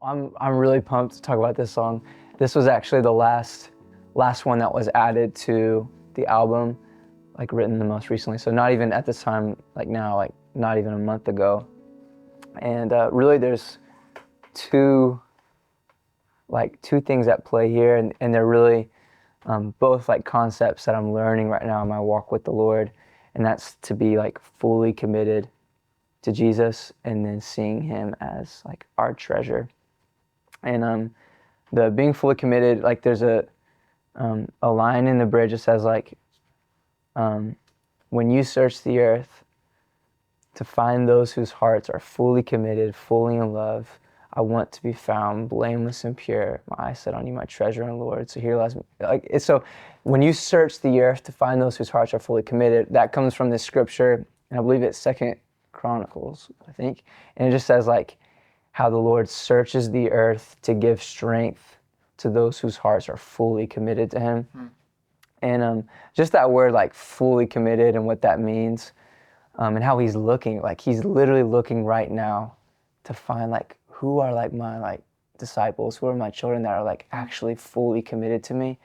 I'm really pumped to talk about this song. This was actually the last one that was added to the album, like written the most recently. So not even at this time, like now, like not even a month ago. And really, there's two things at play here, and they're really both like concepts that I'm learning right now in my walk with the Lord, and that's to be like fully committed to Jesus, and then seeing Him as like our treasure. And the being fully committed, like there's a line in the bridge that says like, when you search the earth to find those whose hearts are fully committed, fully in love, I want to be found blameless and pure. My eyes set on you, my treasure and Lord. So here lies, like it's so. When you search the earth to find those whose hearts are fully committed, that comes from this scripture, and I believe it's Second Chronicles, I think, and it just says like how the Lord searches the earth to give strength to those whose hearts are fully committed to Him. And just that word, like fully committed, and what that means, and how He's looking, like He's literally looking right now to find like who are like my like disciples, who are my children that are like actually fully committed to me.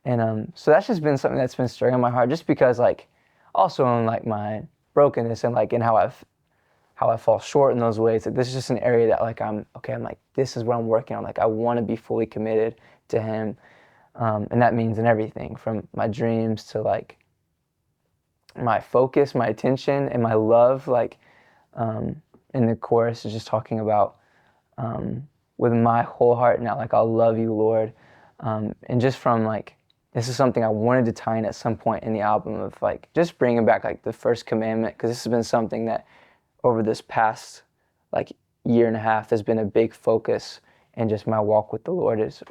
And so that's just been something that's been stirring in my heart, just because like also in like my brokenness and like in how I fall short in those ways. Like, this is just an area that like I'm like, this is what I'm working on. Like I want to be fully committed to Him. And that means in everything from my dreams to like my focus, my attention, and my love. Like in the chorus is just talking about with my whole heart now, like I'll love you, Lord. And just from like, this is something I wanted to tie in at some point in the album of like just bringing back like the first commandment, because this has been something that over this past like year and a half has been a big focus, and just my walk with the Lord is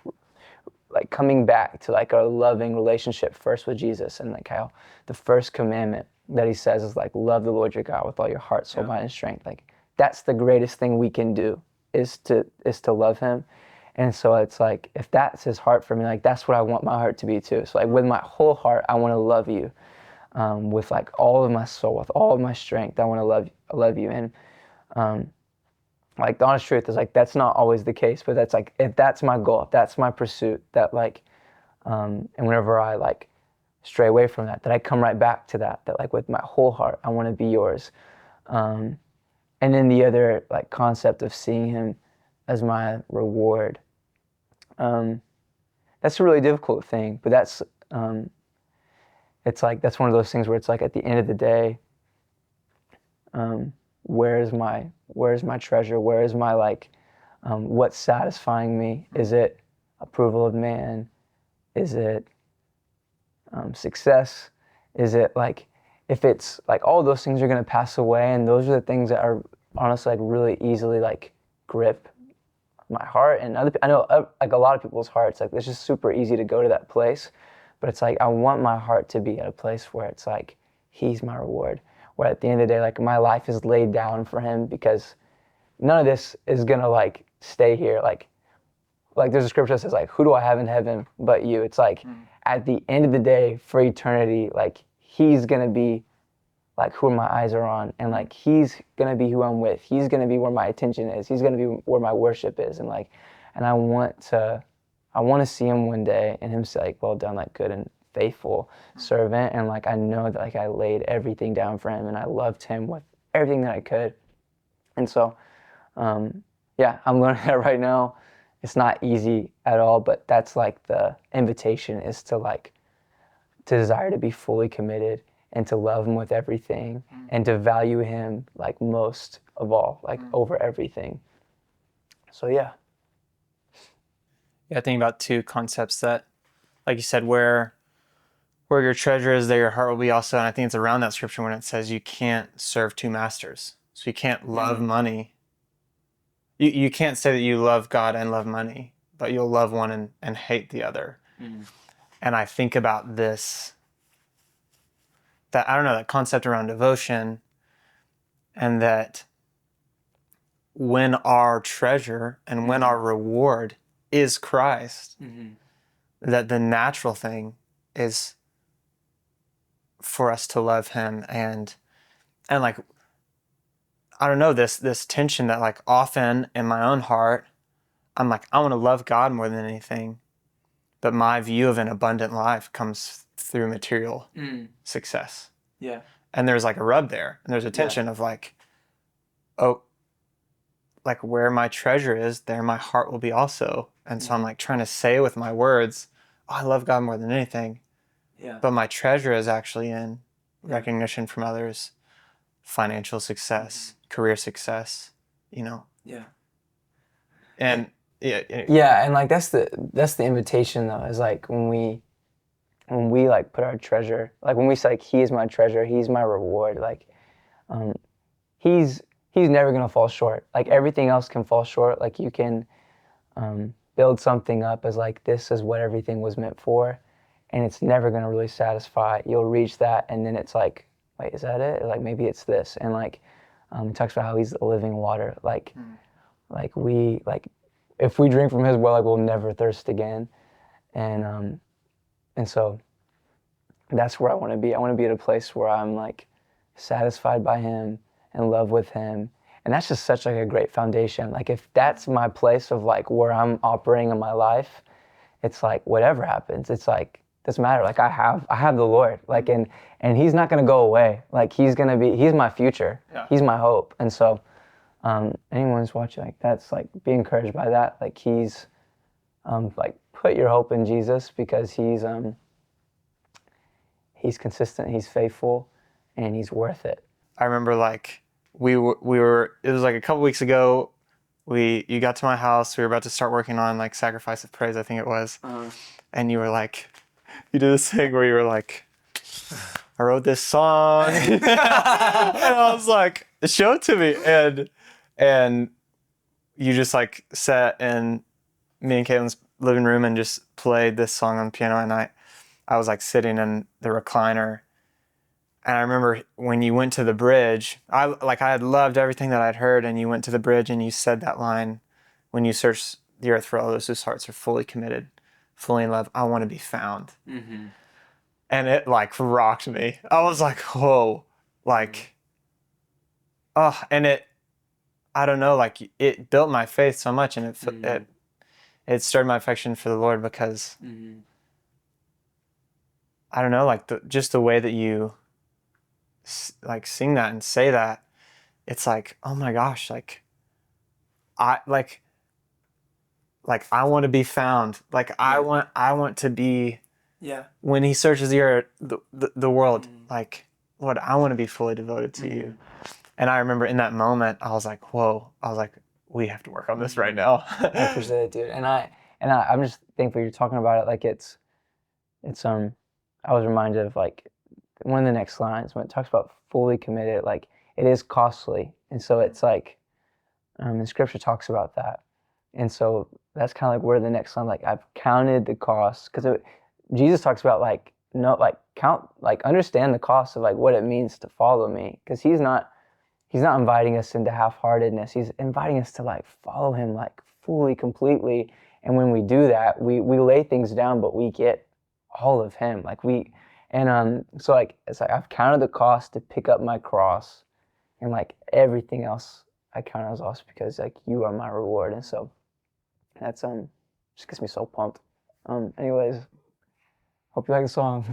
like coming back to like a loving relationship first with Jesus, and like how the first commandment that He says is like, love the Lord your God with all your heart, soul, mind, and strength. Like that's the greatest thing we can do, is to love Him. And so it's like, if that's His heart for me, like that's what I want my heart to be too. So like with my whole heart, I want to love you, with like all of my soul, with all of my strength. I want to love you. And like the honest truth is like that's not always the case, but that's like, if that's my goal, if that's my pursuit, that like and whenever I like stray away from that, that I come right back to that like with my whole heart I want to be yours. And then the other like concept of seeing Him as my reward, that's a really difficult thing, but that's it's like that's one of those things where it's like at the end of the day, where is my treasure? Where is my like, what's satisfying me? Is it approval of man? Is it success? Is it like, if it's like all those things are going to pass away, and those are the things that are honestly like really easily like grip my heart and I know like a lot of people's hearts, like it's just super easy to go to that place, but it's like I want my heart to be at a place where it's like He's my reward, where at the end of the day like my life is laid down for Him, because none of this is gonna like stay here. Like there's a scripture that says like, who do I have in heaven but you? It's like at the end of the day, for eternity, like He's gonna be like who my eyes are on, and like He's gonna be who I'm with. He's gonna be where my attention is. He's gonna be where my worship is, and like, and I want to see Him one day, and Him say like, well done, like good and faithful servant. And like I know that like I laid everything down for Him, and I loved Him with everything that I could. And so, yeah, I'm learning that right now. It's not easy at all, but that's like the invitation, is to like to desire to be fully committed and to love Him with everything, and to value Him like most of all, like over everything. So yeah. Yeah, I think about two concepts that, like you said, where your treasure is, there your heart will be also. And I think it's around that scripture when it says you can't serve two masters. So you can't love money. You can't say that you love God and love money, but you'll love one and hate the other. And I think about this, that, I don't know, that concept around devotion, and that when our treasure and when our reward is Christ, that the natural thing is for us to love Him. And like, I don't know, this tension that like often in my own heart, I'm like, I want to love God more than anything, but my view of an abundant life comes through material success. Yeah. And there's like a rub there, and there's a tension of like, oh, like where my treasure is, there my heart will be also. And so I'm like trying to say with my words, oh, I love God more than anything. Yeah. But my treasure is actually in recognition from others, financial success, career success, you know. Yeah. And Yeah, and like that's the invitation though, is like when we like put our treasure, like when we say like he is my treasure, he's my reward, like um he's never gonna fall short. Like everything else can fall short. Like you can build something up as like this is what everything was meant for, and it's never gonna really satisfy. You'll reach that, and then it's like, wait, is that it? Like maybe it's this, and like he talks about how he's the living water. Like we like if we drink from his well, like we'll never thirst again, and so that's where I want to be. I want to be at a place where I'm like satisfied by him, in love with him. And that's just such like a great foundation. Like if that's my place of like where I'm operating in my life, it's like whatever happens, it's like doesn't matter. Like I have the Lord. Like and he's not gonna go away. Like he's my future. Yeah. He's my hope. And so anyone who's watching, like that's like be encouraged by that. Like he's like put your hope in Jesus because he's consistent, he's faithful, and he's worth it. I remember like we were it was like a couple weeks ago, you got to my house, we were about to start working on like Sacrifice of Praise, I think it was. And you were like, you did this thing where you were like, I wrote this song. And I was like, show it to me. And you just like sat in me and Caitlin's living room and just played this song on the piano, and I was like sitting in the recliner. And I remember when you went to the bridge, I had loved everything that I'd heard, and you went to the bridge and you said that line, when you search the earth for all those whose hearts are fully committed, fully in love, I want to be found. Mm-hmm. And it like rocked me. I was like, whoa, like, oh, and I don't know, like it built my faith so much, and it stirred my affection for the Lord because I don't know, like just the way that you like sing that and say that, it's like, oh my gosh, like I want to be found. Like I want to be, when he searches the earth, the world, like, Lord, I want to be fully devoted to you. And I remember in that moment, I was like, whoa, I was like, we have to work on this right now. I appreciate it, dude. And I'm just thankful you're talking about it. Like it's I was reminded of like one of the next lines when it talks about fully committed, like it is costly. And so it's like, and scripture talks about that. And so that's kind of like where the next line, like I've counted the cost, because Jesus talks about like, no, like count, like understand the cost of like what it means to follow me. Because he's not inviting us into half-heartedness. He's inviting us to like follow him like fully, completely. And when we do that, we lay things down, but we get all of him. Like so like it's like I've counted the cost to pick up my cross, and like everything else I count as loss because like you are my reward. And so that's just gets me so pumped. Anyways, hope you like the song.